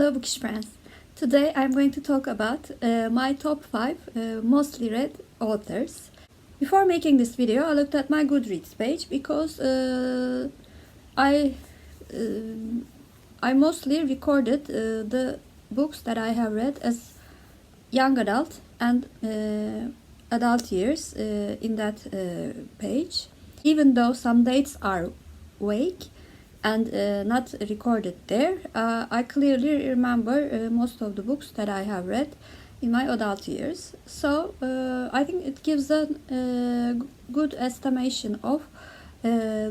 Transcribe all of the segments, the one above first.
Hello Bookish friends. Today I'm going to talk about my top 5 mostly read authors. Before making this video, I looked at my Goodreads page because I mostly recorded the books that I have read as young adult and adult years in that page. Even though some dates are vague and not recorded there, I clearly remember most of the books that I have read in my adult years. So I think it gives a good estimation of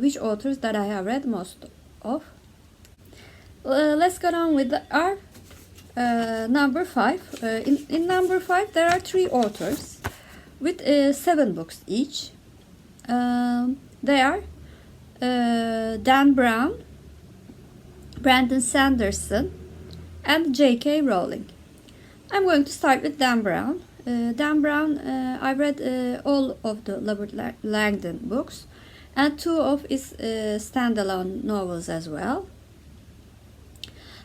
which authors that I have read most of. Let's get on with our number 5. In number 5 there are 3 authors with 7 books each. They are Dan Brown, Brandon Sanderson, and J.K. Rowling. I'm going to start with Dan Brown. Dan Brown, I read all of the Robert Langdon books and 2 of his standalone novels as well.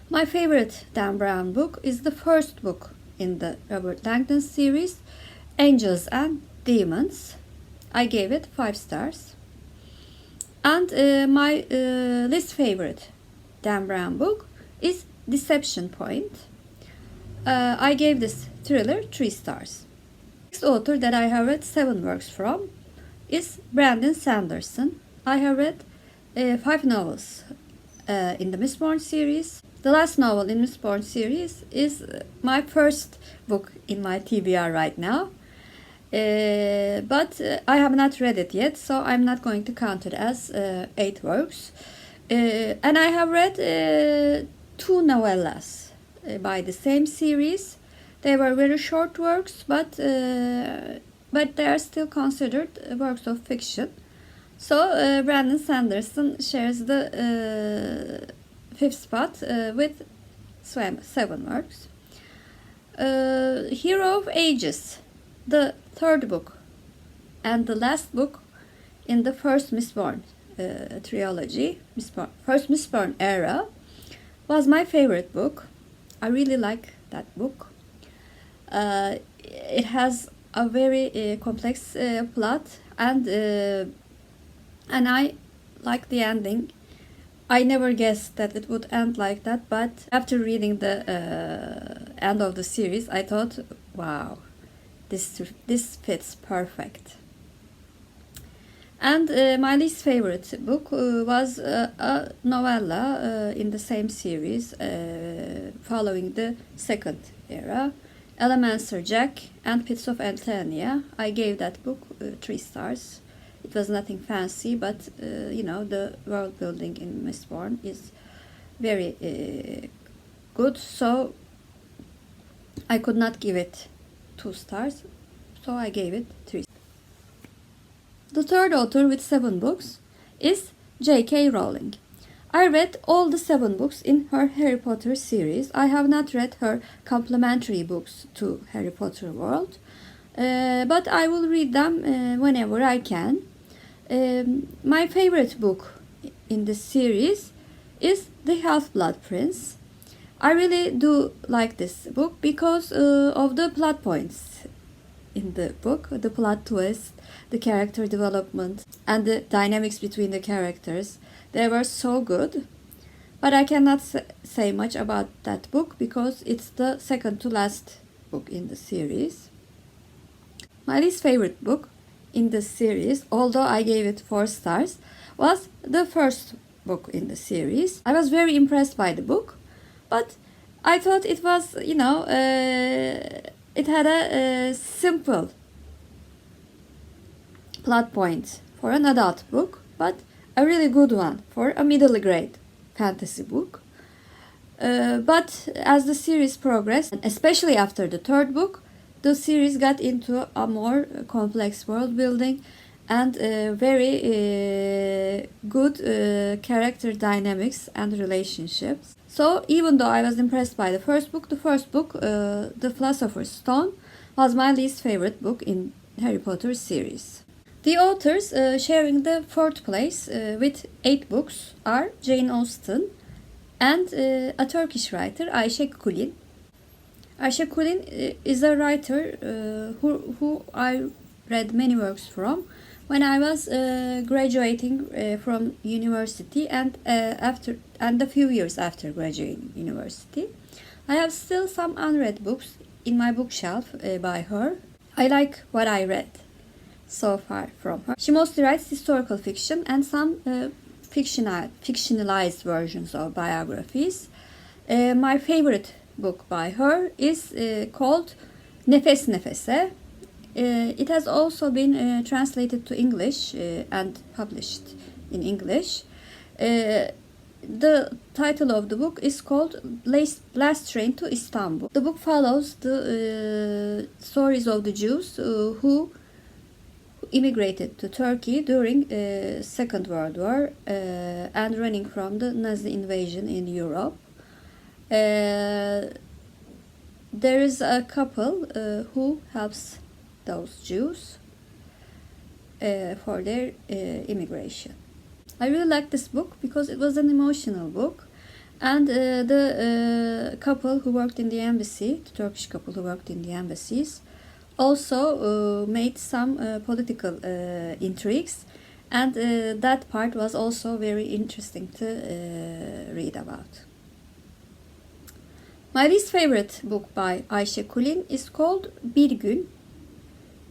My favorite Dan Brown book is the first book in the Robert Langdon series, Angels and Demons. I gave it 5 stars. And my least favorite Dan Brown book is Deception Point. I gave this thriller 3 stars. Next author that I have read 7 works from is Brandon Sanderson. I have read 5 novels in the Mistborn series. The last novel in Mistborn series is my first book in my TBR right now. But I have not read it yet, so I'm not going to count it as 8 works. And I have read 2 novellas by the same series. They were very short works, but they are still considered works of fiction. So Brandon Sanderson shares the 5th spot with 7 works. Hero of Ages, the 3rd book and the last book in the first Mistborn trilogy, first Mistborn era, was my favorite book. I really like that book. It has a very complex plot, and I like the ending. I never guessed that it would end like that, but after reading the end of the series, I thought, wow, this fits perfect. And my least favorite book was a novella in the same series following the 2nd era, Allomancer Jack and Pits of Eltania. I gave that book 3 stars. It was nothing fancy, but the world building in Mistborn is very good, so I could not give it 2 stars, so I gave it 3. The 3rd author with 7 books is J.K. Rowling. I read all the 7 books in her Harry Potter series. I have not read her complementary books to Harry Potter world, but I will read them whenever I can. My favorite book in this series is The Half-Blood Prince. I really do like this book because of the plot points in the book, the plot twist, the character development, and the dynamics between the characters. They were so good. But I cannot say much about that book because it's the second to last book in the series. My least favorite book in the series, although I gave it 4 stars, was the first book in the series. I was very impressed by the book, but I thought it was, it had a simple plot point for an adult book, but a really good one for a middle grade fantasy book. But as the series progressed, especially after the 3rd book, the series got into a more complex world building and very good character dynamics and relationships. So even though I was impressed by the first book, The Philosopher's Stone, was my least favorite book in Harry Potter series. The authors sharing the 4th place with 8 books are Jane Austen, and a Turkish writer, Ayşe Kulin. Ayşe Kulin is a writer who I read many works from when I was graduating from university and a few years after graduating university. I have still some unread books in my bookshelf by her. I like what I read so far from her. She mostly writes historical fiction and some fictionalized versions of biographies. My favorite book by her is called Nefese. It has also been translated to English and published in English. The title of the book is called Last Train to Istanbul. The book follows the stories of the Jews who immigrated to Turkey during Second World War and running from the Nazi invasion in Europe. There is a couple who helps those Jews for their immigration. I really like this book because it was an emotional book, and the couple who worked in the embassy, the Turkish couple who worked in the embassies, also made some political intrigues, and that part was also very interesting to read about. My least favorite book by Ayşe Kulin is called Bir Gün.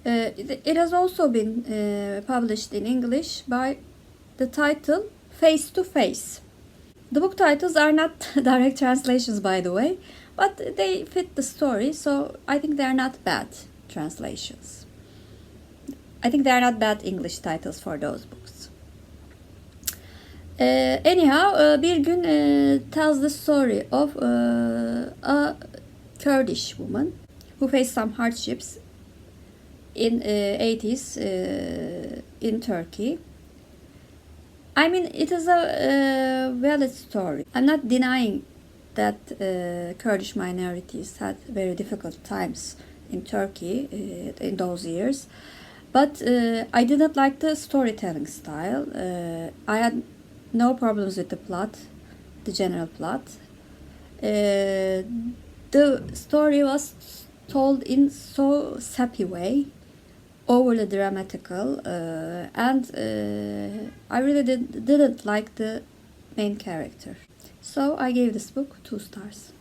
It has also been published in English by the title Face to Face. The book titles are not direct translations, by the way, but they fit the story, so I think they are not bad translations. I think they are not bad English titles for those books. Anyhow, Bir Gün tells the story of a Kurdish woman who faced some hardships in 80s in Turkey. I mean, it is a valid story. I'm not denying that Kurdish minorities had very difficult times in Turkey in those years, but I did not like the storytelling style. I had no problems with the plot, the general plot. The story was told in so sappy way, overly dramatical, and I really didn't like the main character. So I gave this book 2 stars.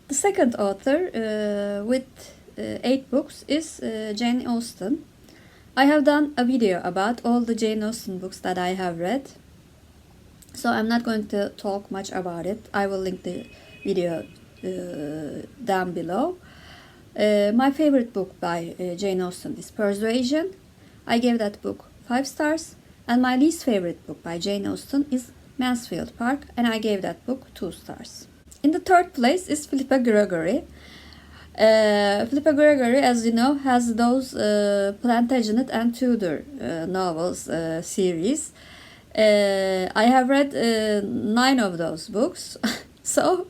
The second author with 8 books is Jane Austen. I have done a video about all the Jane Austen books that I have read, so I'm not going to talk much about it. I will link the video down below. My favorite book by Jane Austen is Persuasion. I gave that book 5 stars. And my least favorite book by Jane Austen is Mansfield Park, and I gave that book 2 stars. In the third place is Phillippa Gregory. Phillippa Gregory, as you know, has those Plantagenet and Tudor novels series. I have read 9 of those books. So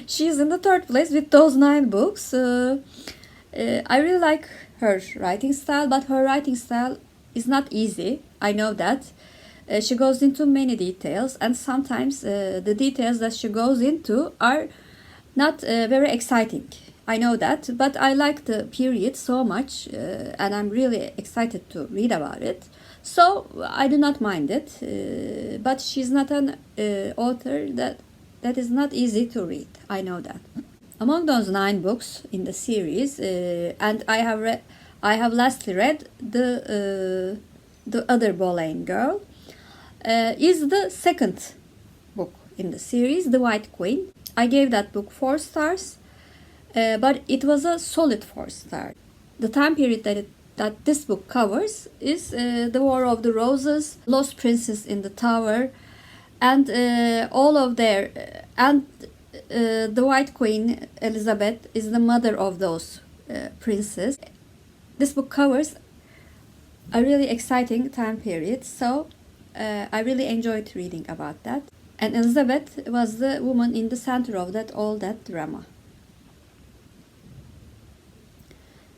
she's in the third place with those 9 books. I really like her writing style, but her writing style is not easy. I know that. She goes into many details, and sometimes the details that she goes into are not very exciting. I know that, but I like the period so much, and I'm really excited to read about it. So I do not mind it, but she's not an author that is not easy to read. I know that. Among those 9 books in the series, and I have lastly read the Other Boleyn Girl, is the second book in the series, The White Queen. I gave that book 4 stars, but it was a solid 4 star. The time period that this book covers is the War of the Roses, Lost Princess in the Tower, and all of their and the White Queen Elizabeth is the mother of those princes. This book covers a really exciting time period, so I really enjoyed reading about that. And Elizabeth was the woman in the center of all that drama.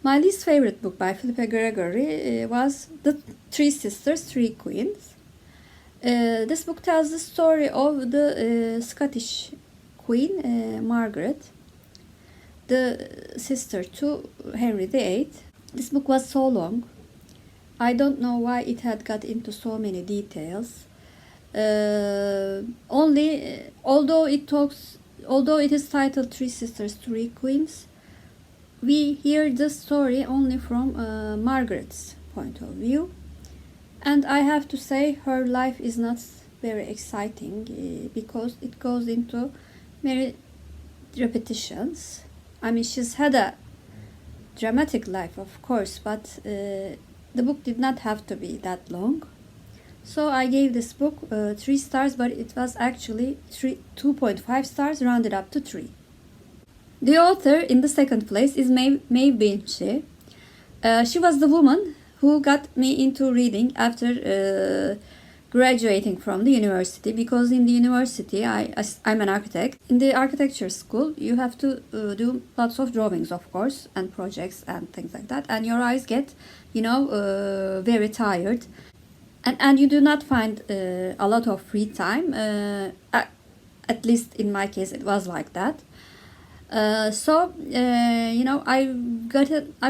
My least favorite book by Phillippa Gregory was The Three Sisters, Three Queens. This book tells the story of the Scottish Queen, Margaret, the sister to Henry VIII. This book was so long. I don't know why it had got into so many details. Although it is titled Three Sisters, Three Queens, we hear the story only from Margaret's point of view. And I have to say her life is not very exciting because it goes into many repetitions. I mean, she's had a dramatic life, of course, but the book did not have to be that long. So I gave this book 3 stars, but it was actually 2.5 stars rounded up to 3. The author in the second place is Maeve Binchy. She was the woman who got me into reading after graduating from the university, because in the university I'm an architect. In the architecture school you have to do lots of drawings, of course, and projects and things like that, and your eyes get very tired, and you do not find a lot of free time. At least in my case it was like that. I've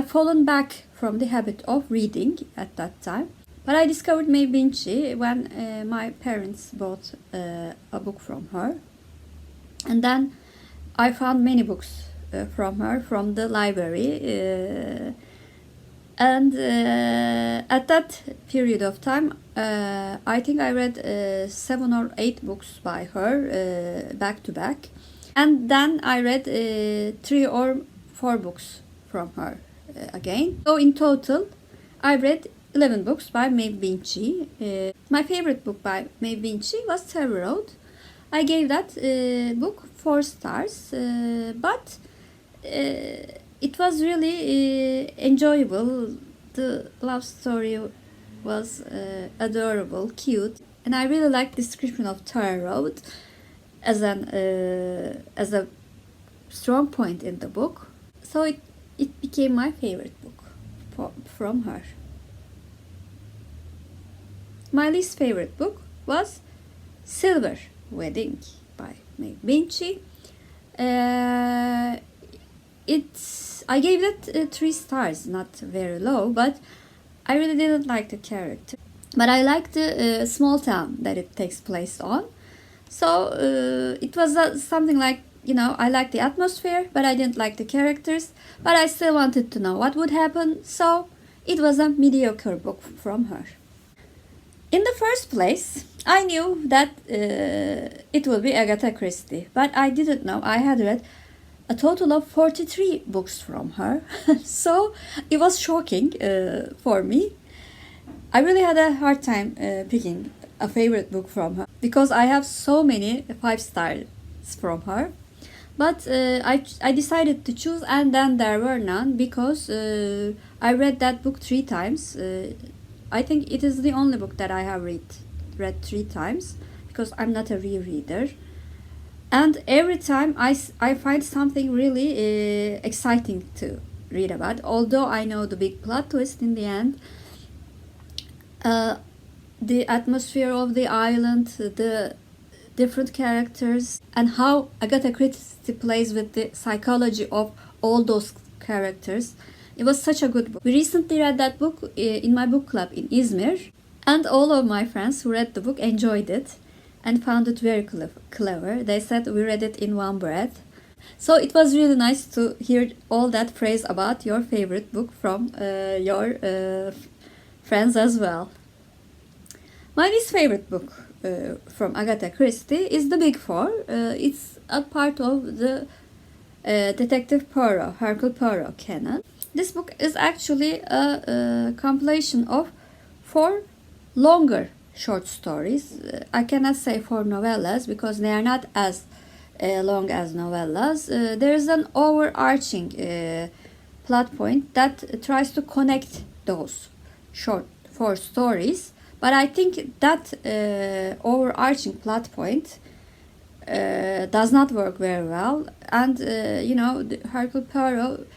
fallen back from the habit of reading at that time. But I discovered Maeve Binchy when my parents bought a book from her. And then I found many books from her from the library. At that period of time, I think I read 7 or 8 books by her back to back. And then I read 3 or 4 books from her again. So in total, I read 11 books by Maeve Binchy. My favorite book by Maeve Binchy was Terror Road. I gave that book 4 stars, but it was really enjoyable. The love story was adorable, cute, and I really liked the description of Terror Road as a strong point in the book. So it became my favorite book from her. My least favorite book was Silver Wedding by Maeve Binchy. I gave it 3 stars, not very low, but I really didn't like the character. But I liked the small town that it takes place on. So it was something like, I liked the atmosphere, but I didn't like the characters. But I still wanted to know what would happen, so it was a mediocre book from her. In the first place, I knew that it would be Agatha Christie, but I didn't know I had read a total of 43 books from her. So it was shocking for me. I really had a hard time picking a favorite book from her because I have so many 5 stars from her. But I decided to choose, and then there were none because I read that book 3 times. I think it is the only book that I have read 3 times because I'm not a rereader. And every time I find something really exciting to read about. Although I know the big plot twist in the end, the atmosphere of the island, the different characters, and how Agatha Christie plays with the psychology of all those characters. It was such a good book. We recently read that book in my book club in Izmir, and all of my friends who read the book enjoyed it and found it very clever. They said we read it in one breath. So it was really nice to hear all that praise about your favorite book from your friends as well. My least favorite book from Agatha Christie is The Big Four. It's a part of the Detective Poirot, Hercule Poirot canon. This book is actually a compilation of 4 longer short stories. I cannot say 4 novellas because they are not as long as novellas. There is an overarching plot point that tries to connect those short 4 stories. But I think that overarching plot point does not work very well. And, Hercule Poirot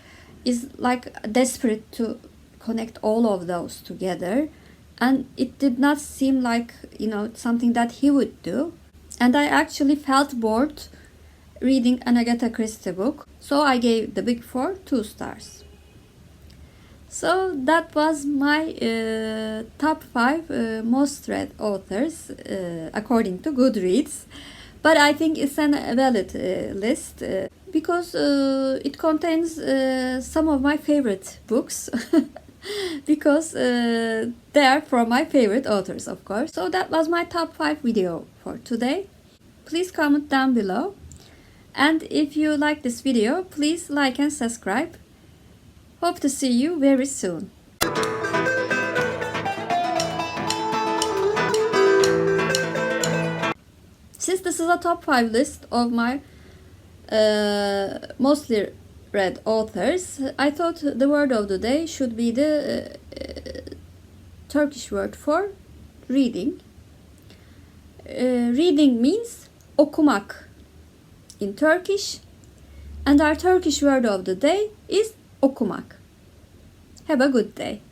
is like desperate to connect all of those together. and it did not seem like, something that he would do. And I actually felt bored reading an Agatha Christie book, so I gave The Big Four 2 stars. So that was my top 5 most read authors according to Goodreads. But I think it's a valid list because it contains some of my favorite books because they are from my favorite authors, of course. So that was my top 5 video for today. Please comment down below. And if you like this video, please like and subscribe. Hope to see you very soon. Since this is a top 5 list of my mostly read authors, I thought the word of the day should be the Turkish word for reading. Reading means okumak in Turkish, and our Turkish word of the day is okumak. Have a good day.